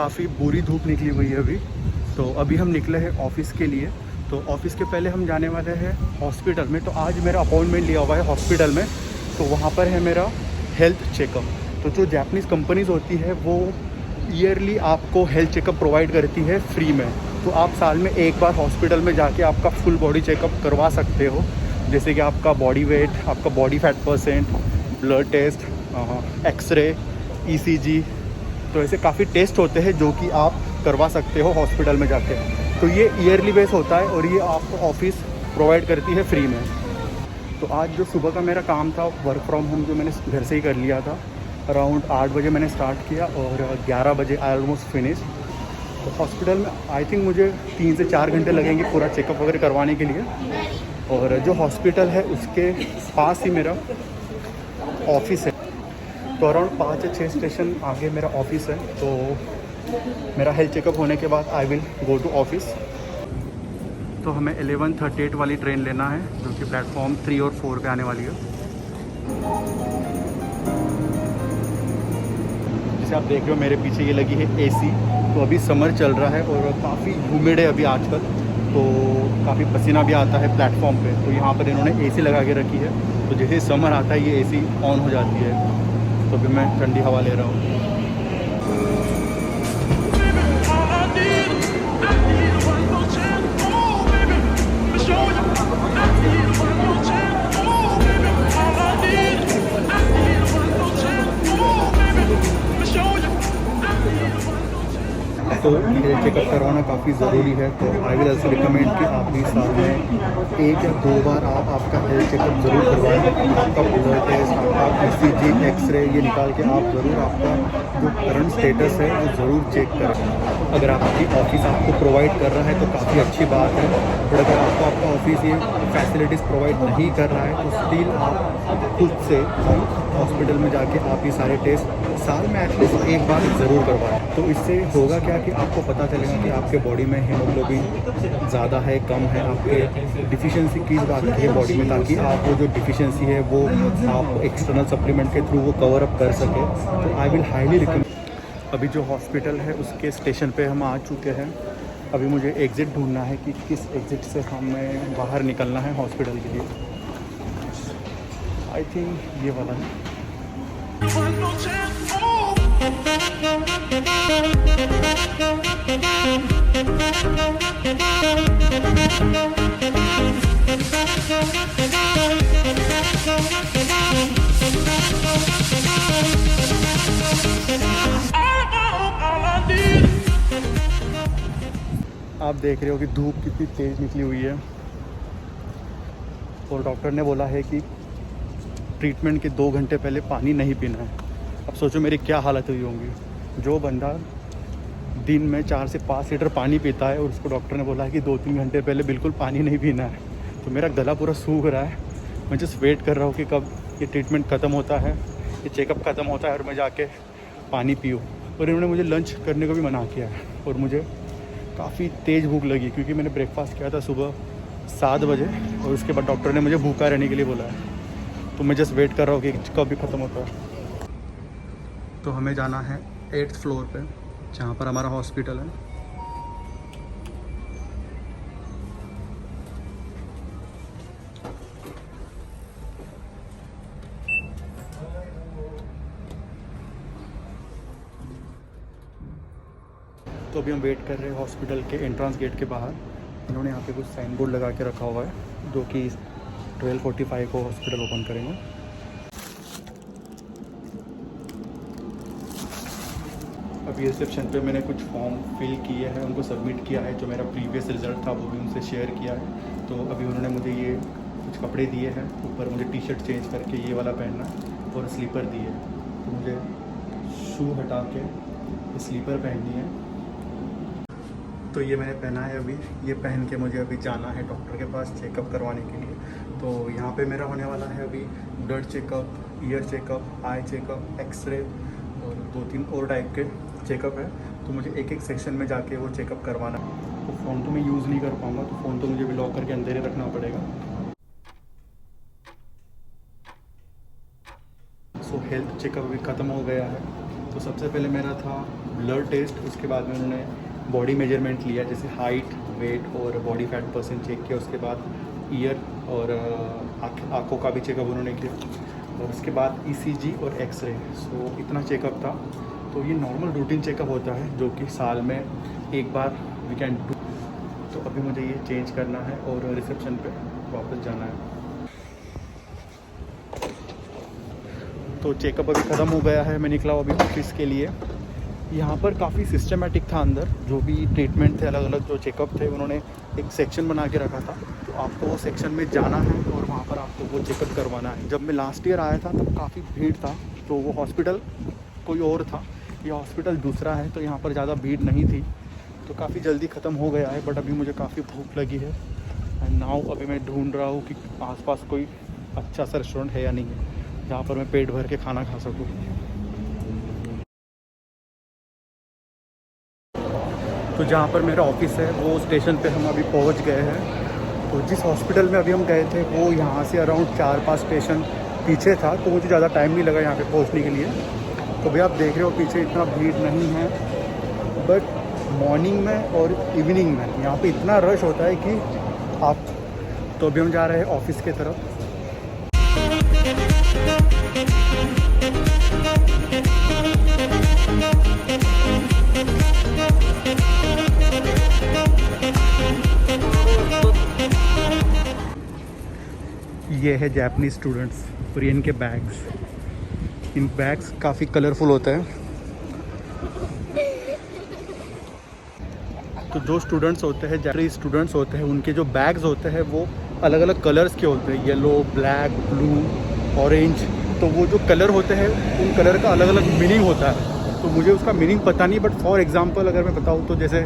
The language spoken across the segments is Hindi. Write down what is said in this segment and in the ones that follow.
काफ़ी बुरी धूप निकली हुई है अभी। तो अभी हम निकले हैं ऑफ़िस के लिए। तो ऑफ़िस के पहले हम जाने वाले हैं हॉस्पिटल में। तो आज मेरा अपॉइंटमेंट लिया हुआ है हॉस्पिटल में। तो वहाँ पर है मेरा हेल्थ चेकअप। तो जो जापानीज़ कंपनीज़ होती है वो ईयरली आपको हेल्थ चेकअप प्रोवाइड करती है फ्री में। तो आप साल में एक बार हॉस्पिटल में जाके आपका फुल बॉडी चेकअप करवा सकते हो, जैसे कि आपका बॉडी वेट, आपका body fat percent, blood test, x-ray, ECG. तो ऐसे काफ़ी टेस्ट होते हैं जो कि आप करवा सकते हो हॉस्पिटल में जाके। तो ये ईयरली बेस होता है और ये आपको ऑफिस प्रोवाइड करती है फ्री में। तो आज जो सुबह का मेरा काम था वर्क फ्रॉम होम, जो मैंने घर से ही कर लिया था, अराउंड 8 बजे मैंने स्टार्ट किया और 11 बजे आई ऑलमोस्ट फिनिश। तो हॉस्पिटल में आई थिंक मुझे 3 से 4 घंटे लगेंगे पूरा चेकअप वगैरह करवाने के लिए। और जो हॉस्पिटल है उसके पास ही मेरा ऑफिस है। तो अराउंड 5 या 6 स्टेशन आगे मेरा ऑफिस है। तो मेरा हेल्थ चेकअप होने के बाद I will go to office. तो हमें 11:38 वाली ट्रेन लेना है जो कि प्लेटफॉर्म 3 और 4 पे आने वाली है। जैसे आप देख रहे हो मेरे पीछे ये लगी है एसी। तो अभी समर चल रहा है और काफ़ी ह्यूमिड है अभी आजकल, तो काफ़ी पसीना भी आता है प्लेटफॉर्म पे। तो यहाँ पर इन्होंने एसी लगा के रखी है। तो जैसे ही समर आता है ये एसी ऑन हो जाती है। तो अभी मैं ठंडी हवा ले रहा हूँ। तो हेल्थ चेकअप करवाना काफ़ी ज़रूरी है। तो आई विल ऑल्सो रिकमेंड कि आप भी साल में 1 या 2 बार आप आपका हेल्थ चेकअप ज़रूर करवाएं। आपका ब्लड टेस्ट, आपका ईसीजी, एक्सरे ये निकाल के आप ज़रूर आपका जो करंट स्टेटस है वो ज़रूर चेक करें। अगर आपकी ऑफिस आपको प्रोवाइड कर रहा है तो काफ़ी अच्छी बात है, बट अगर आपका ऑफिस ये फैसिलिटीज़ प्रोवाइड नहीं कर रहा है तो स्टिल आप खुद से हॉस्पिटल में जाके आप ये सारे टेस्ट साल में एटलीस्ट एक बार ज़रूर करवाएं। तो इससे होगा क्या कि आपको पता चलेगा कि आपके बॉडी में हीमोग्लोबिन ज़्यादा है, कम है, आपके डिफिशिएंसी किस बात की है बॉडी में, ताकि आप वो जो डिफिशिएंसी है वो आप एक्सटर्नल सप्लीमेंट के थ्रू वो कवर अप कर सके। तो आई विल हाईली रिकमेंड। अभी जो हॉस्पिटल है उसके स्टेशन पे हम आ चुके हैं। अभी मुझे एग्ज़िट ढूंढना है कि किस एग्ज़िट से हमें बाहर निकलना है हॉस्पिटल के लिए। आई थिंक ये वाला है। आप देख रहे हो कि धूप कितनी तेज़ निकली हुई है और डॉक्टर ने बोला है कि ट्रीटमेंट के 2 घंटे पहले पानी नहीं पीना है। अब सोचो मेरी क्या हालत हुई होंगी। जो बंदा दिन में 4 से 5 लीटर पानी पीता है और उसको डॉक्टर ने बोला है कि 2-3 घंटे पहले बिल्कुल पानी नहीं पीना है। तो मेरा गला पूरा सूख रहा है। मैं जस्ट वेट कर रहा हूँ कि कब ये ट्रीटमेंट ख़त्म होता है, ये चेकअप ख़त्म होता है और मैं जाके पानी पीऊँ। और इन्होंने मुझे लंच करने को भी मना किया है और मुझे काफ़ी तेज़ भूख लगी क्योंकि मैंने ब्रेकफास्ट किया था सुबह 7 बजे और उसके बाद डॉक्टर ने मुझे भूखा रहने के लिए बोला है। तो मैं जस्ट वेट कर रहा हूँ कि कब भी ख़त्म होता है। तो हमें जाना है 8th फ्लोर पे जहाँ पर हमारा हॉस्पिटल है। तो अभी हम वेट कर रहे हैं हॉस्पिटल के एंट्रेंस गेट के बाहर। इन्होंने यहाँ पे कुछ साइन बोर्ड लगा के रखा हुआ है जो कि 12:45 को हॉस्पिटल ओपन करेंगे। अभी रिसेप्शन पे मैंने कुछ फॉर्म फिल किए हैं, उनको सबमिट किया है। जो मेरा प्रीवियस रिज़ल्ट था वो भी उनसे शेयर किया है। तो अभी उन्होंने मुझे ये कुछ कपड़े दिए हैं, ऊपर मुझे टी शर्ट चेंज करके ये वाला पहनना है और स्लीपर दिए। तो मुझे शू हटा के स्लीपर पहननी है। तो ये मैंने पहना है अभी। ये पहन के मुझे अभी जाना है डॉक्टर के पास चेकअप करवाने के लिए। तो यहाँ पे मेरा होने वाला है अभी blood checkup, year checkup, eye checkup, x-ray और 2-3 और टाइप के चेकअप है। तो मुझे एक एक सेक्शन में जाके वो चेकअप करवाना है। तो फ़ोन तो मैं यूज़ नहीं कर पाऊँगा, तो फ़ोन तो मुझे भी लॉक करके अंदर ही रखना पड़ेगा। सो हेल्थ चेकअप भी ख़त्म हो गया है। तो सबसे पहले मेरा था ब्लड टेस्ट, उसके बाद में उन्होंने बॉडी मेजरमेंट लिया, जैसे हाइट, वेट और बॉडी फैट परसेंट चेक किया। उसके बाद ईयर और आँखों का भी चेकअप उन्होंने किया, और उसके बाद ECG और एक्सरे। सो इतना चेकअप था। तो ये नॉर्मल रूटीन चेकअप होता है जो कि साल में एक बार वी कैन डू। तो अभी मुझे ये चेंज करना है और रिसेप्शन पे वापस जाना है। तो चेकअप अभी ख़त्म हो गया है, मैं निकला हूँ अभी ऑफिस के लिए। यहाँ पर काफ़ी सिस्टमेटिक था, अंदर जो भी ट्रीटमेंट थे, अलग अलग जो चेकअप थे, उन्होंने एक सेक्शन बना के रखा था। तो आपको वो सेक्शन में जाना है और वहाँ पर आपको वो चेकअप करवाना है। जब मैं लास्ट ईयर आया था तब काफ़ी भीड़ था, तो वो हॉस्पिटल कोई और था, ये हॉस्पिटल दूसरा है, तो यहाँ पर ज़्यादा भीड़ नहीं थी। तो काफ़ी जल्दी ख़त्म हो गया है, बट अभी मुझे काफ़ी भूख लगी है। एंड नाउ अभी मैं ढूंढ रहा हूँ कि आसपास कोई अच्छा सा रेस्टोरेंट है या नहीं है जहाँ पर मैं पेट भर के खाना खा सकूँ। तो जहाँ पर मेरा ऑफिस है वो स्टेशन पे हम अभी पहुँच गए हैं। तो जिस हॉस्पिटल में अभी हम गए थे वो यहाँ से अराउंड 4-5 स्टेशन पीछे था, तो मुझे ज़्यादा टाइम नहीं लगा यहाँ पे पहुँचने के लिए। तो भैया आप देख रहे हो पीछे इतना भीड़ नहीं है, बट मॉर्निंग में और इवनिंग में यहाँ पे इतना रश होता है कि आप। तो अभी हम जा रहे हैं ऑफिस की तरफ। ये है जापानीज स्टूडेंट्स और ये इनके बैग्स। इन बैग्स काफ़ी कलरफुल होते हैं। तो जो स्टूडेंट्स होते हैं, जापानीज स्टूडेंट्स होते हैं, उनके जो बैग्स होते हैं वो अलग अलग कलर्स के होते हैं, येलो, ब्लैक, ब्लू, ऑरेंज। तो वो जो कलर होते हैं उन कलर का अलग अलग मीनिंग होता है। तो मुझे उसका मीनिंग पता नहीं, बट फॉर एग्जांपल अगर मैं बताऊँ तो जैसे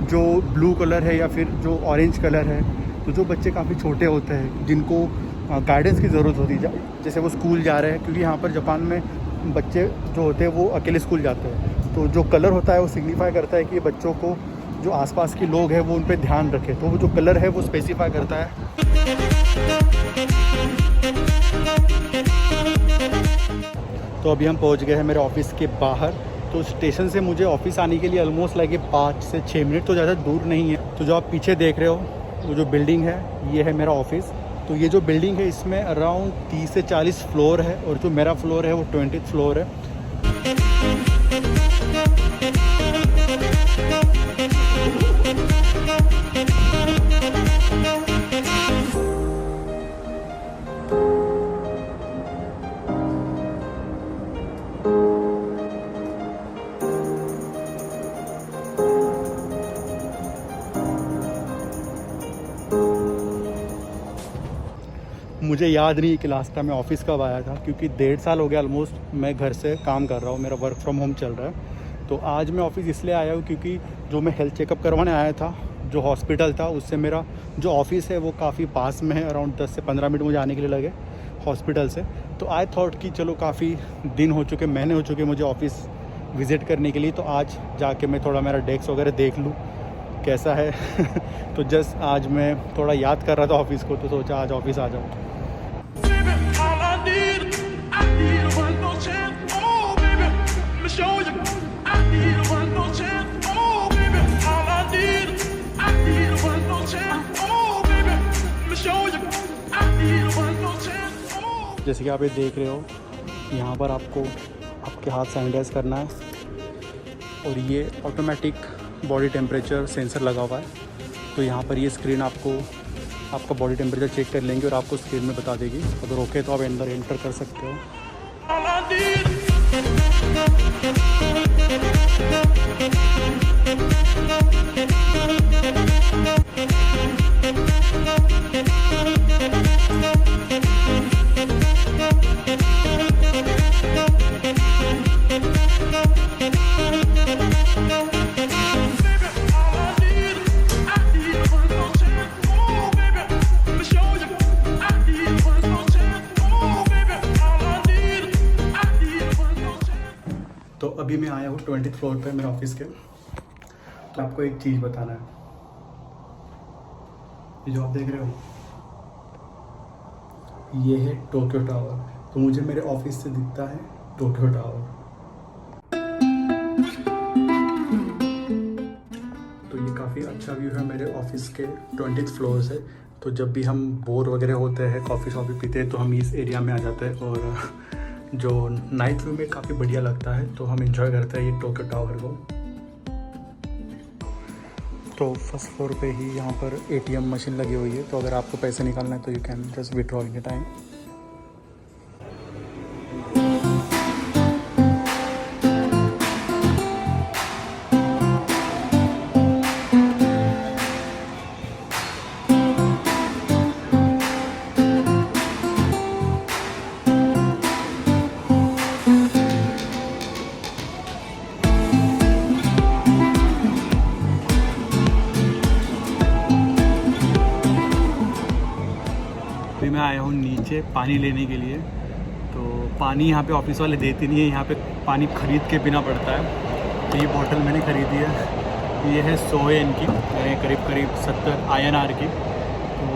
जो ब्लू कलर है या फिर जो ऑरेंज कलर है, तो जो बच्चे काफ़ी छोटे होते हैं जिनको गाइडेंस की ज़रूरत होती है, जैसे वो स्कूल जा रहे हैं, क्योंकि यहाँ पर जापान में बच्चे जो होते हैं वो अकेले स्कूल जाते हैं। तो जो कलर होता है वो सिग्निफाई करता है कि बच्चों को जो आसपास के लोग हैं वो उन पे ध्यान रखें। तो वो जो कलर है वो स्पेसिफाई करता है। तो अभी हम पहुंच गए हैं मेरे ऑफिस के बाहर। तो स्टेशन से मुझे ऑफिस आने के लिए ऑलमोस्ट लगे 5 से 6 मिनट, तो ज़्यादा दूर नहीं है। तो जो आप पीछे देख रहे हो वो जो बिल्डिंग है ये है मेरा ऑफिस। तो ये जो बिल्डिंग है इसमें अराउंड 30 से 40 फ्लोर है, और जो मेरा फ्लोर है वो 20th फ्लोर है। मुझे याद नहीं कि लास्ट टाइम मैं ऑफ़िस कब आया था, क्योंकि 1.5 साल हो गया ऑलमोस्ट मैं घर से काम कर रहा हूँ, मेरा वर्क फ्रॉम होम चल रहा है। तो आज मैं ऑफ़िस इसलिए आया हूँ क्योंकि जो मैं हेल्थ चेकअप करवाने आया था, जो हॉस्पिटल था उससे मेरा जो ऑफ़िस है वो काफ़ी पास में है, अराउंड 10 से 15 मिनट मुझे आने के लिए लगे हॉस्पिटल से। तो आई थॉट कि चलो काफ़ी दिन हो चुके, महीने हो चुके मुझे ऑफ़िस विज़िट करने के लिए, तो आज जाके मैं थोड़ा मेरा डेस्क वगैरह देख लूँ कैसा है। तो जस्ट आज मैं थोड़ा याद कर रहा था ऑफ़िस को, तो सोचा आज ऑफ़िस आ जाऊँ। जैसे कि आप ये देख रहे हो, यहाँ पर आपको आपके हाथ सैनिटाइज करना है, और ये ऑटोमेटिक बॉडी टेम्परेचर सेंसर लगा हुआ है। तो यहाँ पर ये स्क्रीन आपका बॉडी टेम्परेचर चेक कर लेंगे और आपको स्क्रीन में बता देगी। अगर ओके तो आप अंदर एंटर कर सकते हो। तो अभी मैं आया हूँ 20th फ्लोर पे मेरे ऑफिस के। तो आपको एक चीज़ बताना है, ये जो आप देख रहे हो ये है टोक्यो टावर। तो मुझे मेरे ऑफिस से दिखता है टोक्यो टावर। काफ़ी अच्छा व्यू है मेरे ऑफिस के 20th फ्लोर से। तो जब भी हम बोर वगैरह होते हैं, कॉफ़ी शॉफ़ी पीते हैं, तो हम इस एरिया में आ जाते हैं और जो नाइट व्यू में काफ़ी बढ़िया लगता है। तो हम इंजॉय करते हैं ये टोक्यो टावर को। तो फर्स्ट फ्लोर पे ही यहाँ पर ATM मशीन लगी हुई है, तो अगर आपको पैसे निकालना है तो you can just withdraw in time. अभी मैं आया हूँ नीचे पानी लेने के लिए। तो पानी यहाँ पे ऑफिस वाले देते नहीं है, यहाँ पे पानी ख़रीद के पीना पड़ता है। तो ये बोतल मैंने ख़रीदी है, ये है 100 इनकी, करीब 70 INR की। तो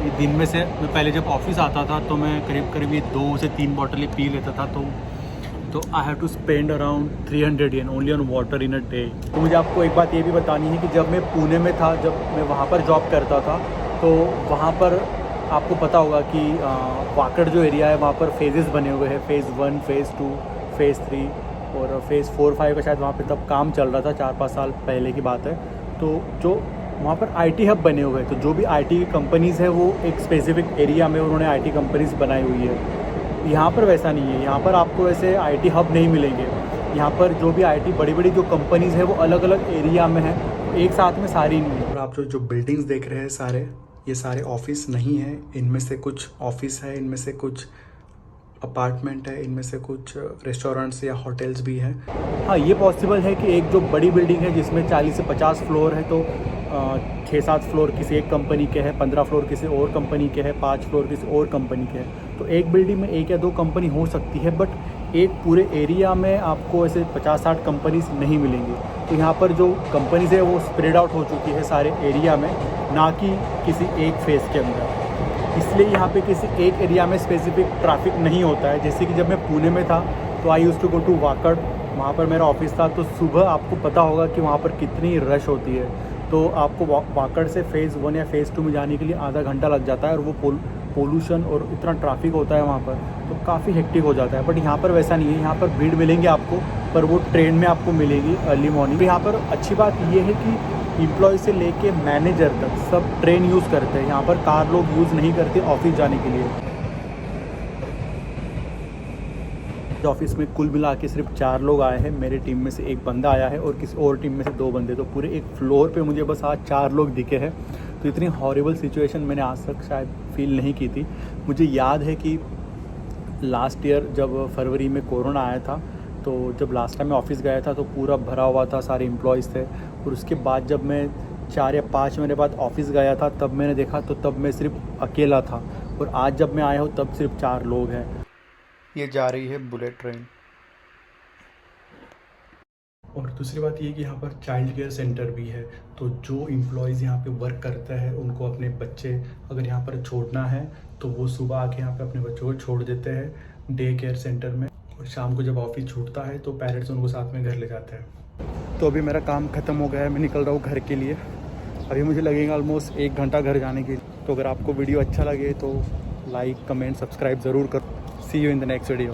ये दिन में से मैं पहले जब ऑफिस आता था तो मैं करीब ये 2 से 3 बॉटलें पी लेता था। तो I have to spend around 300 yen only on water in a day. तो मुझे आपको एक बात ये भी बतानी है कि जब मैं पुणे में था, जब मैं वहाँ पर जॉब करता था, तो वहाँ पर आपको पता होगा कि वाकड़ जो एरिया है वहाँ पर फेजेस बने हुए हैं, फ़ेज़ 1, फ़ेज़ 2, फ़ेज़ 3 और फ़ेज़ 4, 5 का शायद वहाँ पे तब काम चल रहा था, 4-5 साल पहले की बात है। तो जो वहाँ पर IT हब बने हुए हैं, तो जो भी IT की कंपनीज़ है वो एक स्पेसिफिक एरिया में उन्होंने IT कंपनीज़ बनाई हुई है। यहाँ पर वैसा नहीं है, यहाँ पर आपको ऐसे IT हब नहीं मिलेंगे। यहाँ पर जो भी IT बड़ी जो कंपनीज़ है वो अलग अलग एरिया में है, एक साथ में सारी नहीं है। और आप जो बिल्डिंग्स देख रहे हैं ये सारे ऑफिस नहीं है। इनमें से कुछ ऑफिस है, इनमें से कुछ अपार्टमेंट है, इनमें से कुछ रेस्टोरेंट्स या होटल्स भी हैं। हाँ, ये पॉसिबल है कि एक जो बड़ी बिल्डिंग है जिसमें 40 से 50 फ्लोर है, तो 6-7 फ्लोर किसी एक कंपनी के हैं, 15 फ्लोर किसी और कंपनी के हैं, 5 फ्लोर किसी और कंपनी के हैं। तो एक बिल्डिंग में 1 या 2 कंपनी हो सकती है, बट एक पूरे एरिया में आपको ऐसे 50-60 कंपनीज नहीं मिलेंगी। तो यहाँ पर जो कंपनीज़ है वो स्प्रेड आउट हो चुकी है सारे एरिया में, ना कि किसी एक फेज़ के अंदर। इसलिए यहाँ पे किसी एक एरिया में स्पेसिफिक ट्रैफिक नहीं होता है। जैसे कि जब मैं पुणे में था तो I used to go to Wakad, वहाँ पर मेरा ऑफिस था। तो सुबह आपको पता होगा कि वहाँ पर कितनी रश होती है। तो आपको वाकड़ से फ़ेज़ 1 या फ़ेज़ 2 में जाने के लिए आधा घंटा लग जाता है, और वो पोल्यूशन और इतना ट्रैफिक होता है वहाँ पर, तो काफ़ी हेक्टिक हो जाता है। बट यहाँ पर वैसा नहीं है, यहाँ पर भीड़ मिलेंगे आपको, पर वो ट्रेन में आपको मिलेगी अर्ली मॉर्निंग। यहाँ पर अच्छी बात ये है कि एम्प्लॉय से लेके मैनेजर तक सब ट्रेन यूज़ करते हैं। यहाँ पर कार लोग यूज़ नहीं करते ऑफिस जाने के लिए। ऑफिस में कुल मिला के सिर्फ 4 लोग आए हैं। मेरे टीम में से 1 बंदा आया है और किसी और टीम में से 2 बंदे। तो पूरे एक फ्लोर पे मुझे बस आज 4 लोग दिखे हैं। तो इतनी हॉरिबल सिचुएशन मैंने आज तक शायद फील नहीं की थी। मुझे याद है कि लास्ट ईयर जब फरवरी में कोरोना आया था, तो जब लास्ट टाइम मैं ऑफिस गया था तो पूरा भरा हुआ था, सारे एम्प्लॉयज़ थे। और उसके बाद जब मैं 4 या 5 महीने बाद ऑफिस गया था तब मैंने देखा, तो तब मैं सिर्फ अकेला था। और आज जब मैं आया हूँ तब सिर्फ 4 लोग हैं। ये जा रही है बुलेट ट्रेन। और दूसरी बात ये कि यहाँ पर चाइल्ड केयर सेंटर भी है। तो जो एम्प्लॉयज़ यहाँ पे वर्क करता है उनको अपने बच्चे अगर यहाँ पर छोड़ना है तो वो सुबह आके यहाँ पे अपने बच्चों को छोड़ देते हैं डे केयर सेंटर में, और शाम को जब ऑफिस छूटता है तो पेरेंट्स उनको साथ में घर ले जाते हैं। तो अभी मेरा काम ख़त्म हो गया है, मैं निकल रहा हूँ घर के लिए। अभी मुझे लगेगा ऑलमोस्ट 1 घंटा घर जाने के लिए। तो अगर आपको वीडियो अच्छा लगे तो लाइक, कमेंट, सब्सक्राइब ज़रूर करो। See you in the next video.